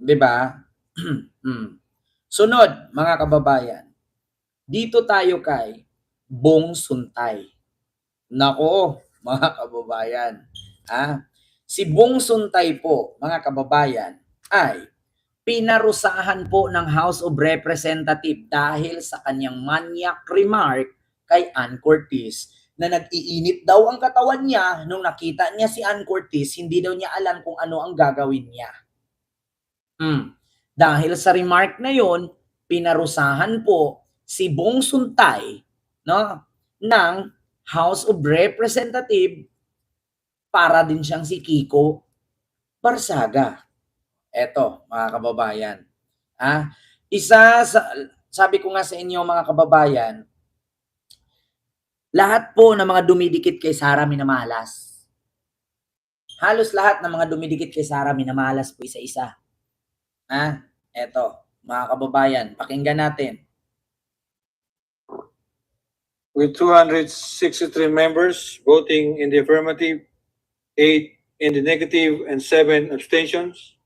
'Di ba? Sunod, mga kababayan, dito tayo kay Bong Suntay. Nako, mga kababayan, si Bong Suntay po, mga kababayan, ay pinarusahan po ng House of Representatives dahil sa kanyang manyak remark kay Ann Curtis na nag-iinit daw ang katawan niya nung nakita niya si Ann Curtis, hindi daw niya alam kung ano ang gagawin niya. Dahil sa remark na yon, pinarusahan po si Bong Suntay, no, ng House of Representatives para din siyang si Kiko Barsaga. Eto, mga kababayan, isa sa, sabi ko nga sa inyo mga kababayan, lahat po ng mga dumidikit kay Sara minamalas. Halos lahat ng mga dumidikit kay Sara minamalas po isa-isa. Eto, mga kababayan, pakinggan natin. With 263 members voting in the affirmative, 8 in the negative, and 7 abstentions,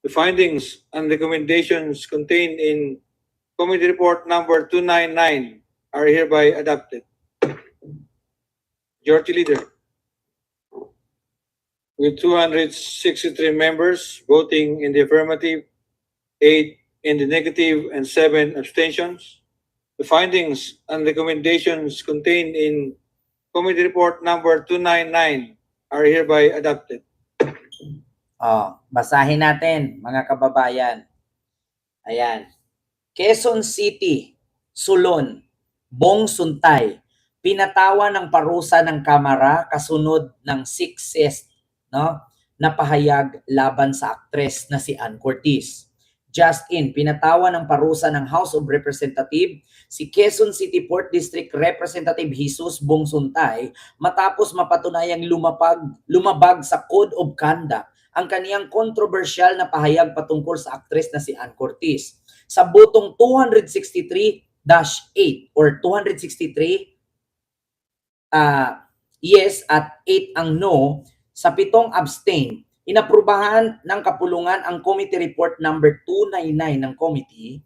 the findings and recommendations contained in Committee Report number 299 are hereby adopted. Majority Leader. With 263 members voting in the affirmative, 8 in the negative, and 7 abstentions, the findings and recommendations contained in Committee Report number 299 are hereby adopted. Basahin natin, mga kababayan. Ayan. Quezon City, Sulon, Bong Suntay, pinatawa ng parusa ng Kamara kasunod ng 6th, na pahayag laban sa aktres na si Ann Curtis. Just in, pinatawa ng parusa ng House of Representatives si Quezon City Port District Representative Jesus Bong Suntay matapos mapatunayang lumabag sa Code of Conduct ang kaniyang kontrobersyal na pahayag patungkol sa aktres na si Ann Curtis. Sa botong 263-8 or 263 yes at 8 ang no, sa 7 abstain, inaprubahan ng kapulungan ang Committee Report number 299 ng Committee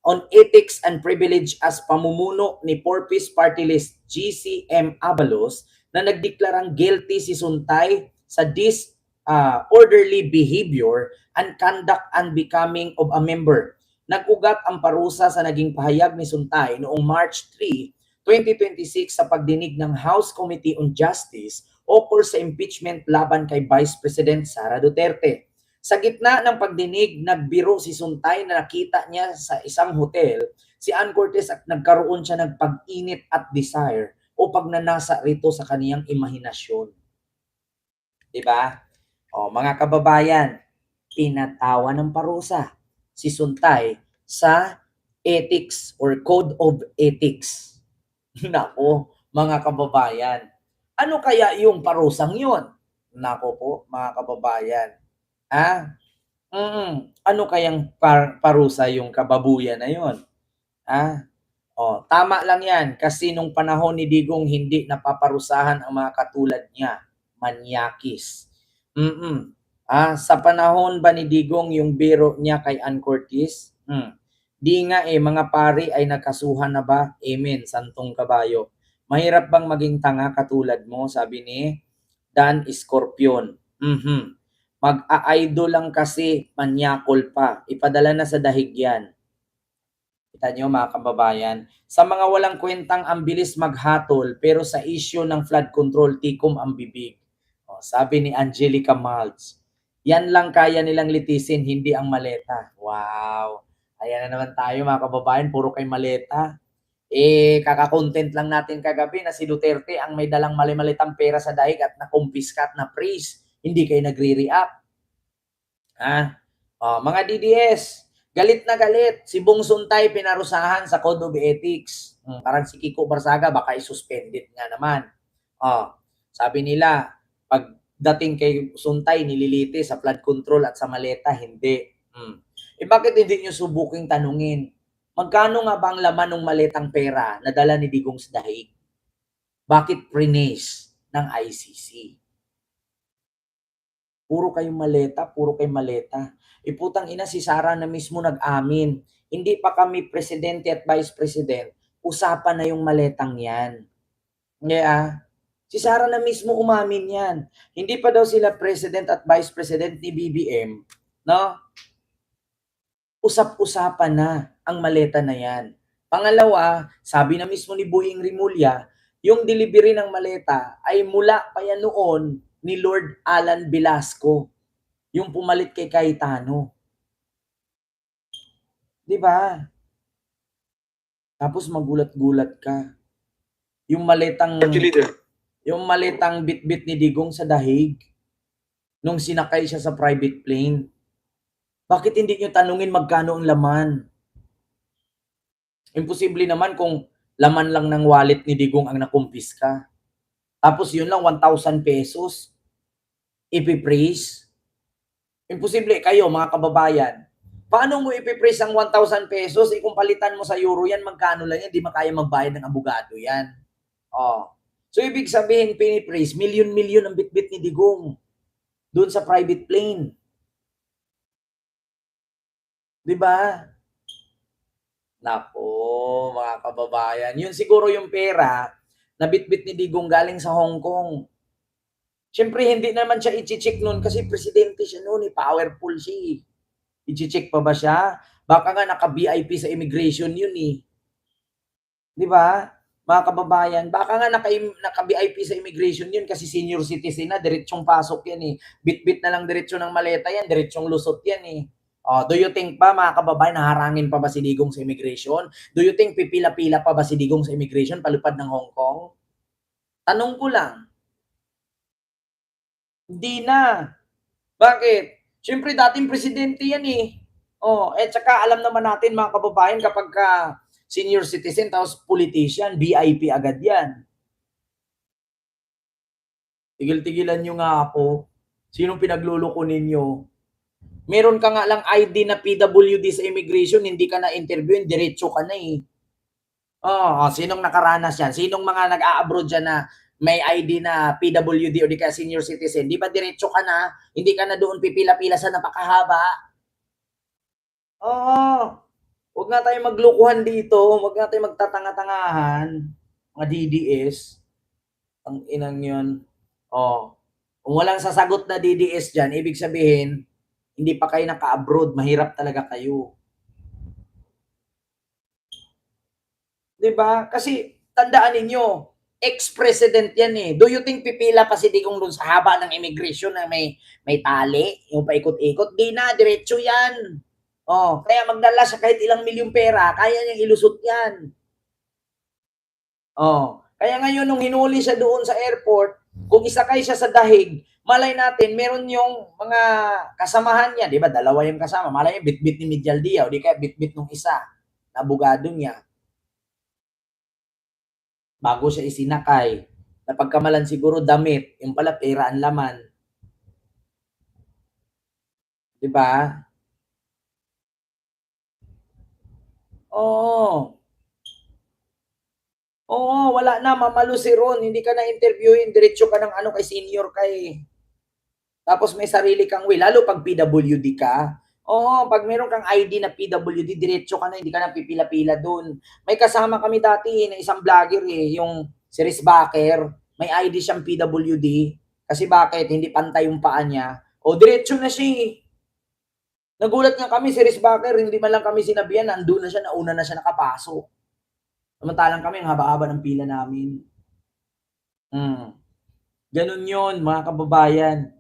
on Ethics and Privilege as pamumuno ni Porpis Party List GCM Abalos na nagdeklarang guilty si Suntay sa disorderly behavior and conduct unbecoming of a member. Nag-ugat ang parusa sa naging pahayag ni Suntay noong March 3, 2026 sa pagdinig ng House Committee on Justice ukol sa impeachment laban kay Vice President Sara Duterte. Sa gitna ng pagdinig, nagbiro si Suntay na nakita niya sa isang hotel si Ann Curtis at nagkaroon siya ng pag-init at desire o pagnanasa rito sa kaniyang imahinasyon. Diba? Mga kababayan, pinatawa ng parusa si Suntay sa ethics or code of ethics. Nako, mga kababayan, ano kaya yung parusang yun? Nako po, mga kababayan. Ano kayang parusa yung kababuyan na yun? Tama lang yan kasi nung panahon ni Digong hindi napaparusahan ang mga katulad niya, manyakis. Sa panahon ba ni Digong yung biro niya kay Ann Curtis? Di nga mga pari ay nagkasuhan na ba? Amen, santong kabayo. Mahirap bang maging tanga katulad mo, sabi ni Dan Scorpion. Mag-a-idol lang kasi, manyakol pa. Ipadala na sa dahig yan. Kita nyo mga kababayan, sa mga walang kwentang ang bilis maghatol pero sa issue ng flood control tikom ang bibig. Sabi ni Angelica Maltz, yan lang kaya nilang litisin, hindi ang maleta. Wow! Ayan na naman tayo mga kababayan, puro kay maleta. Kaka-content lang natin kagabi na si Duterte ang may dalang mali-malitang pera sa daig at nakumpiskat na freeze. Hindi kayo nagre-react. Mga DDS, galit na galit. Si Bong Suntay pinarusahan sa Code of Ethics. Parang si Kiko Barsaga, baka i-suspended nga naman. Sabi nila, pagdating kay Suntay, nililiti sa flood control at sa maleta, hindi. Bakit hindi nyo subuking tanungin? Magkano nga ba ang laman ng maletang pera na dala ni Digong sa dahig? Bakit pre-nace ng ICC? Puro kayong maleta, puro kayong maleta. Putang ina, si Sara na mismo nag-amin. Hindi pa kami presidente at vice president, usapan na yung maletang yan. Si Sara na mismo umamin yan. Hindi pa daw sila president at vice president ni BBM, no? Usap-usapan na ang maleta na yan. Pangalawa, sabi na mismo ni Boying Rimulya, yung delivery ng maleta ay mula pa yan noon ni Lord Alan Velasco, yung pumalit kay Cayetano. Di ba? Tapos magulat-gulat ka. Yung maletang bitbit ni Digong sa dahig nung sinakay siya sa private plane. Bakit hindi nyo tanungin magkano ang laman? Imposible naman kung laman lang ng wallet ni Digong ang nakumpiska. Tapos yun lang, 1,000 pesos. Ipipraise. Imposible kayo, mga kababayan. Paano mo ipipraise ang 1,000 pesos? Kung palitan mo sa euro yan, magkano lang yan? Di makaya magbayad ng abogado yan. So, ibig sabihin, pinipraise, milyon-milyon ang bitbit ni Digong doon sa private plane. Diba? Nako, mga kababayan. Yun siguro yung pera na bitbit ni Digong galing sa Hong Kong. Siyempre, hindi naman siya i-check noon kasi presidente siya noon, powerful siya. I-check pa ba siya? Baka nga naka-VIP sa immigration yun eh. Di ba? Mga kababayan, baka nga naka-VIP sa immigration yun kasi senior citizen na, diretsong pasok yan eh. Bit-bit na lang diretsyo ng maleta yan, diretsong lusot yan eh. Do you think pa, mga kababayan, naharangin pa ba si Digong sa immigration? Do you think pipila-pila pa ba si Digong sa immigration palipad ng Hong Kong? Tanong ko lang. Hindi na. Bakit? Siyempre, dating presidente yan eh. Tsaka alam naman natin, mga kababayan, kapag senior citizen tapos politician, VIP agad yan. Tigil-tigilan nyo nga ako. Sinong pinagluloko ninyo? Meron ka nga lang ID na PWD sa immigration, hindi ka na interviewin, diretso ka na eh. Sinong nakaranas yan? Sinong mga nag-a-abroad dyan na may ID na PWD o di kaya senior citizen? Di ba diretso ka na? Hindi ka na doon pipila-pila sa napakahaba? Huwag nga tayo maglukuhan dito. Huwag nga tayo magtatanga-tangahan. Mga DDS. Ang inang yun. Kung walang sasagot na DDS dyan, ibig sabihin, hindi pa kayo naka-abroad. Mahirap talaga kayo. Diba? Kasi, tandaan ninyo, ex-president yan eh. Do you think pipila pa si Digong dun sa haba ng immigration na may tali? Yung paikot-ikot? Di na, diretso yan. Kaya magdala siya kahit ilang milyong pera, kaya niyang ilusot yan. Kaya ngayon, nung hinuli siya doon sa airport, kung isakay siya sa dahig, malay natin, meron yung mga kasamahan niya, di ba? Dalawa yung kasama. Malay yung bit-bit ni Midyal Dia, o di kaya bit-bit nung isa, na abogado niya. Bago siya isinakay. Napagkamalan siguro damit, yung pala pera ang laman. Di ba? Wala na, mamalo si Ron. Hindi ka na interviewin, diretso ka ng kay senior kay. Tapos may sarili kang will, lalo pag PWD ka. Pag meron kang ID na PWD, diretso ka na, hindi ka na pipila-pila doon. May kasama kami dati na isang vlogger yung si Riz Baker, may ID siyang PWD. Kasi bakit? Hindi pantay yung paa niya. Diretso na siya. Nagulat nga kami, si Riz Baker, hindi man lang kami sinabihan, nandun na siya, nauna na siya nakapasok. Samantalang kami, ang haba-haba ng pila namin. Ganun yun, mga kababayan.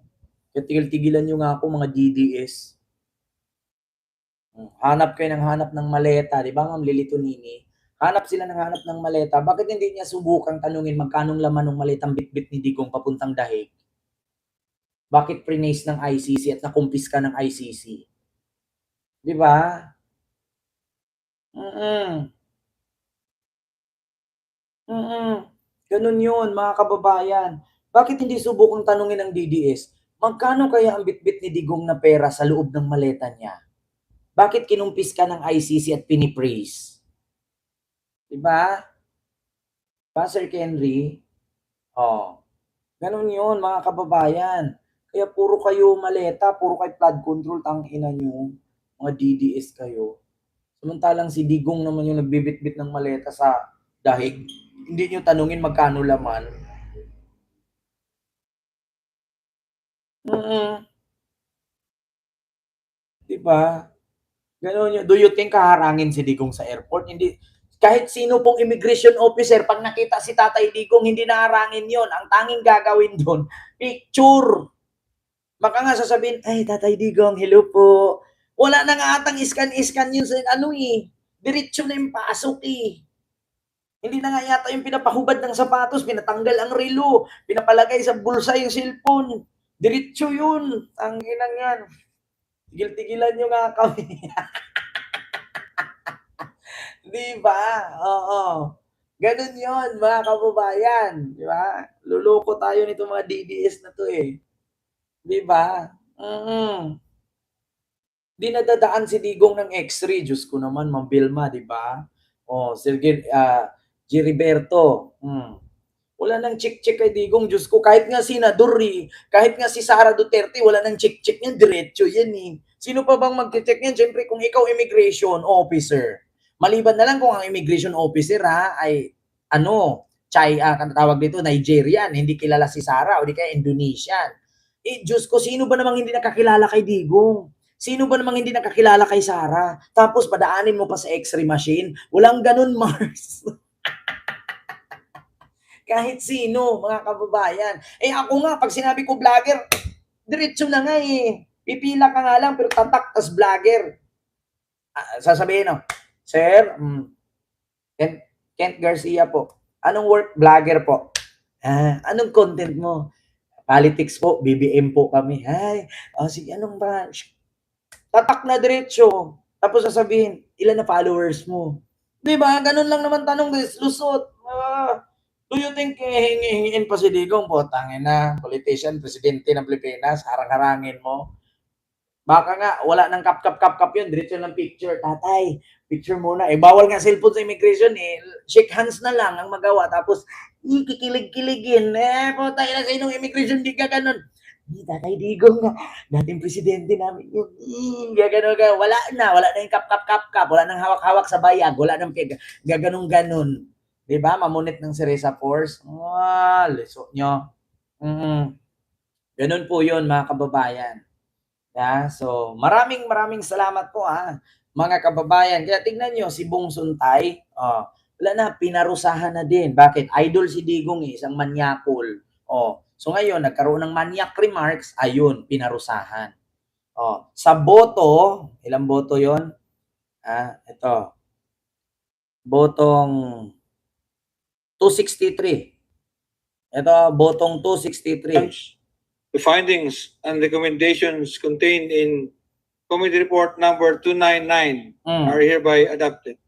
Tigil-tigilan nyo nga ako, mga DDS. Hanap kayo ng hanap ng maleta, di ba, Ma'am Lilito Nini? Hanap sila ng hanap ng maleta. Bakit hindi niya subukang tanungin magkanong laman ng maletang bitbit ni Digong papuntang dahig? Bakit pre-nace ng ICC at nakumpiska ng ICC? Di ba? Ganun yun, mga kababayan. Bakit hindi subukang tanungin ng DDS, magkano kaya ang bitbit ni Digong na pera sa loob ng maleta niya? Bakit kinumpis ka ng ICC at pinipraise? Diba? Sir Henry? Ganun yun, mga kababayan. Kaya puro kayo maleta, puro kayo flood control, tangina nyo. Mga DDS kayo. Samantalang si Digong naman yung nagbibitbit ng maleta sa dahig. Hindi nyo tanungin magkano laman. Diba? Ganun yun. Do you think kaharangin si Digong sa airport? Hindi. Kahit sino pong immigration officer, pag nakita si Tatay Digong, hindi naharangin yon. Ang tanging gagawin doon, picture. Baka nga sasabihin, ay, Tatay Digong, hello po. Wala na nga atang iskan-iskan yun sa diretso na yung pasok eh. Hindi na nga yata yung pinapahubad ng sapatos, pinatanggal ang relo, pinapalagay sa bulsa yung cellphone. Diretso yun. Ang ginang yan. Tigil-tigilan nyo nga kami. Di ba? Oo. Ganun yon mga kababayan. Di ba? Luloko tayo nito mga DDS na to eh. Di ba? Di nadadaan si Digong ng X-ray. Diyos ko naman, Ma'am Vilma, di ba? Oh, Sergey, Giriberto. Wala nang check-check kay Digong. Diyos ko, kahit nga si Naduri, kahit nga si Sara Duterte, wala nang check-check yan. Diretso yan eh. Sino pa bang mag-check yan? Siyempre, kung ikaw immigration officer, maliban na lang kung ang immigration officer ay tawag dito, Nigerian, hindi kilala si Sara o di kaya Indonesian. Diyos ko, sino ba namang hindi nakakilala kay Digong? Sino ba namang hindi nakakilala kay Sara? Tapos padaanin mo pa sa X-ray machine? Walang ganun, Mars. Kahit sino, mga kababayan. Ako nga, pag sinabi ko vlogger, diretso na nga eh. Pipila ka nga lang, pero tatak, tas vlogger. Sasabihin, Sir, Kent Garcia po. Anong work? Vlogger po. Anong content mo? Politics po, BBM po kami. Sige, anong branch? Tatak na diretso. Tapos sasabihin, ilan na followers mo? Diba? Ganun lang naman tanong, lusot. Do you think hingin pa si Digong po? Tangin na, politician, presidente ng Pilipinas, harang-harangin mo. Baka nga, wala nang kap-kap yun, diretso ng picture. Tatay, picture muna. Bawal nga cellphone sa immigration eh. Shake hands na lang ang magawa. Tapos, kikilig-kiligin. Tayo na sa inong immigration, di ka ganun. Tatay Digong nga, dating presidente namin yun. Gaganon ka. Wala na yung kap-kap. Wala nang hawak-hawak sa bayag. Wala nang gaganong-ganon. Diba? Mamunit ng Ceresa Force. Liso nyo. Ganun po yun, mga kababayan. So, maraming salamat po mga kababayan. Kaya tingnan nyo, si Bong Suntay, wala na, pinarusahan na din. Bakit? Idol si Digong isang manyakol. So ngayon, nagkaroon ng manyak remarks, ayun, pinarusahan. Sa boto, ilang boto yon? Ito. Botong 263. Ito, botong 263. The findings and recommendations contained in Committee Report number 299 are hereby adopted.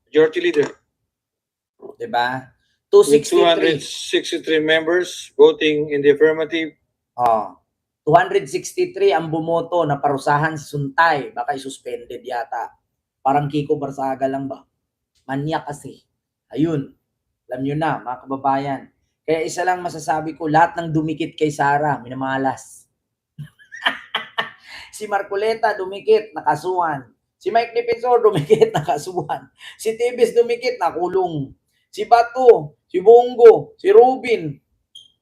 Majority Leader. Diba? With 263 members voting in the affirmative. 263 ang bumoto na parusahan si Suntay. Baka i-suspended yata. Parang Kiko Barsaga lang ba? Manyak kasi. Ayun. Alam nyo na, mga kababayan. Kaya isa lang masasabi ko, lahat ng dumikit kay Sara, minamalas. Si Marcoleta dumikit, nakasuhan. Si Mike Defensor dumikit, nakasuhan. Si Tibes dumikit, nakulong. Si Bato, si Bongo, si Rubin,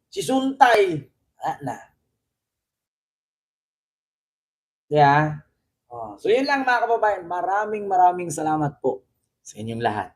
si Suntay, na. So yun lang mga kababayan, maraming salamat po sa inyong lahat.